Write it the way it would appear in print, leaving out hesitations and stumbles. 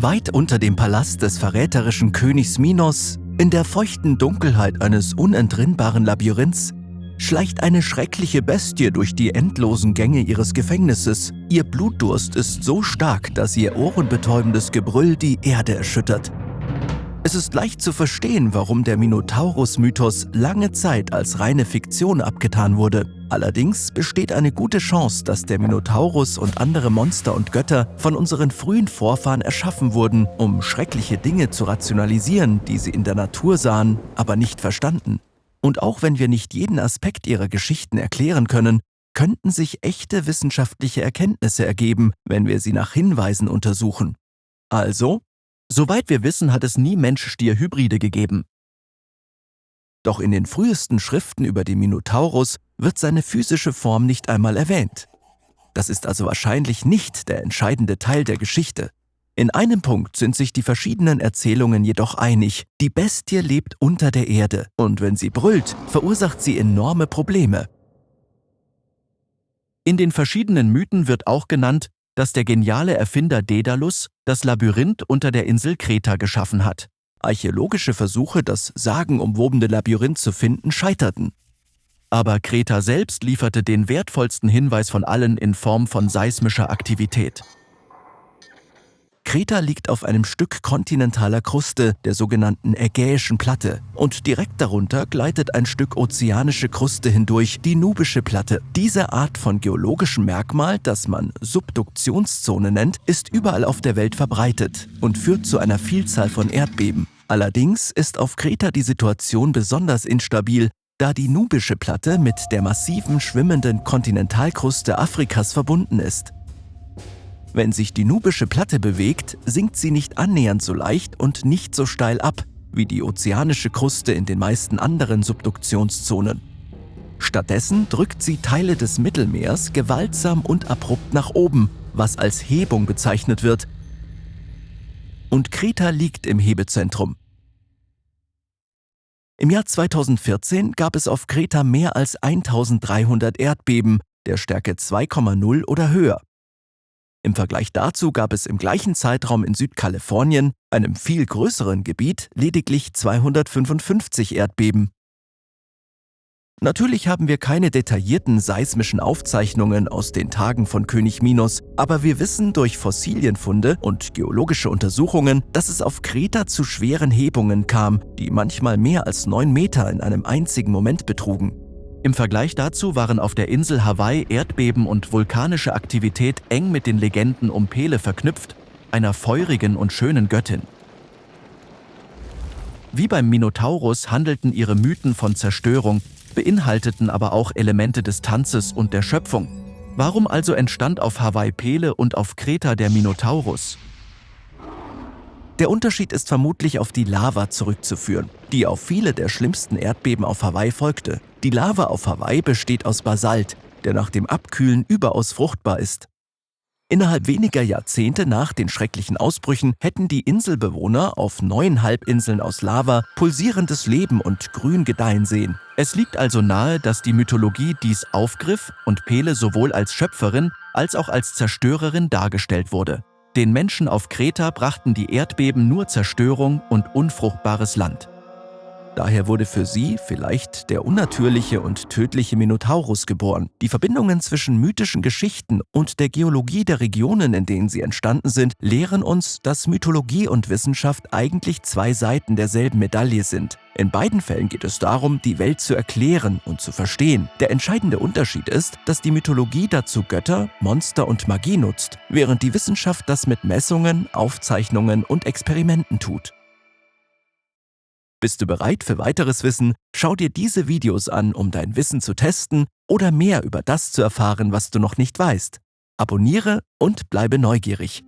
Weit unter dem Palast des verräterischen Königs Minos, in der feuchten Dunkelheit eines unentrinnbaren Labyrinths, schleicht eine schreckliche Bestie durch die endlosen Gänge ihres Gefängnisses. Ihr Blutdurst ist so stark, dass ihr ohrenbetäubendes Gebrüll die Erde erschüttert. Es ist leicht zu verstehen, warum der Minotaurus-Mythos lange Zeit als reine Fiktion abgetan wurde. Allerdings besteht eine gute Chance, dass der Minotaurus und andere Monster und Götter von unseren frühen Vorfahren erschaffen wurden, um schreckliche Dinge zu rationalisieren, die sie in der Natur sahen, aber nicht verstanden. Und auch wenn wir nicht jeden Aspekt ihrer Geschichten erklären können, könnten sich echte wissenschaftliche Erkenntnisse ergeben, wenn wir sie nach Hinweisen untersuchen. Also, soweit wir wissen, hat es nie Mensch-Stier-Hybride gegeben. Doch in den frühesten Schriften über den Minotaurus wird seine physische Form nicht einmal erwähnt. Das ist also wahrscheinlich nicht der entscheidende Teil der Geschichte. In einem Punkt sind sich die verschiedenen Erzählungen jedoch einig: Die Bestie lebt unter der Erde und wenn sie brüllt, verursacht sie enorme Probleme. In den verschiedenen Mythen wird auch genannt, dass der geniale Erfinder Daedalus das Labyrinth unter der Insel Kreta geschaffen hat. Archäologische Versuche, das sagenumwobene Labyrinth zu finden, scheiterten. Aber Kreta selbst lieferte den wertvollsten Hinweis von allen in Form von seismischer Aktivität. Kreta liegt auf einem Stück kontinentaler Kruste, der sogenannten Ägäischen Platte, und direkt darunter gleitet ein Stück ozeanische Kruste hindurch, die Nubische Platte. Diese Art von geologischem Merkmal, das man Subduktionszone nennt, ist überall auf der Welt verbreitet und führt zu einer Vielzahl von Erdbeben. Allerdings ist auf Kreta die Situation besonders instabil, da die Nubische Platte mit der massiven schwimmenden Kontinentalkruste Afrikas verbunden ist. Wenn sich die Nubische Platte bewegt, sinkt sie nicht annähernd so leicht und nicht so steil ab wie die ozeanische Kruste in den meisten anderen Subduktionszonen. Stattdessen drückt sie Teile des Mittelmeers gewaltsam und abrupt nach oben, was als Hebung bezeichnet wird. Und Kreta liegt im Hebezentrum. Im Jahr 2014 gab es auf Kreta mehr als 1300 Erdbeben der Stärke 2,0 oder höher. Im Vergleich dazu gab es im gleichen Zeitraum in Südkalifornien, einem viel größeren Gebiet, lediglich 255 Erdbeben. Natürlich haben wir keine detaillierten seismischen Aufzeichnungen aus den Tagen von König Minos, aber wir wissen durch Fossilienfunde und geologische Untersuchungen, dass es auf Kreta zu schweren Hebungen kam, die manchmal mehr als 9 Meter in einem einzigen Moment betrugen. Im Vergleich dazu waren auf der Insel Hawaii Erdbeben und vulkanische Aktivität eng mit den Legenden um Pele verknüpft, einer feurigen und schönen Göttin. Wie beim Minotaurus handelten ihre Mythen von Zerstörung, beinhalteten aber auch Elemente des Tanzes und der Schöpfung. Warum also entstand auf Hawaii Pele und auf Kreta der Minotaurus? Der Unterschied ist vermutlich auf die Lava zurückzuführen, die auf viele der schlimmsten Erdbeben auf Hawaii folgte. Die Lava auf Hawaii besteht aus Basalt, der nach dem Abkühlen überaus fruchtbar ist. Innerhalb weniger Jahrzehnte nach den schrecklichen Ausbrüchen hätten die Inselbewohner auf 9 Halbinseln aus Lava pulsierendes Leben und Grün gedeihen sehen. Es liegt also nahe, dass die Mythologie dies aufgriff und Pele sowohl als Schöpferin als auch als Zerstörerin dargestellt wurde. Den Menschen auf Kreta brachten die Erdbeben nur Zerstörung und unfruchtbares Land. Daher wurde für sie vielleicht der unnatürliche und tödliche Minotaurus geboren. Die Verbindungen zwischen mythischen Geschichten und der Geologie der Regionen, in denen sie entstanden sind, lehren uns, dass Mythologie und Wissenschaft eigentlich 2 Seiten derselben Medaille sind. In beiden Fällen geht es darum, die Welt zu erklären und zu verstehen. Der entscheidende Unterschied ist, dass die Mythologie dazu Götter, Monster und Magie nutzt, während die Wissenschaft das mit Messungen, Aufzeichnungen und Experimenten tut. Bist du bereit für weiteres Wissen? Schau dir diese Videos an, um dein Wissen zu testen oder mehr über das zu erfahren, was du noch nicht weißt. Abonniere und bleibe neugierig.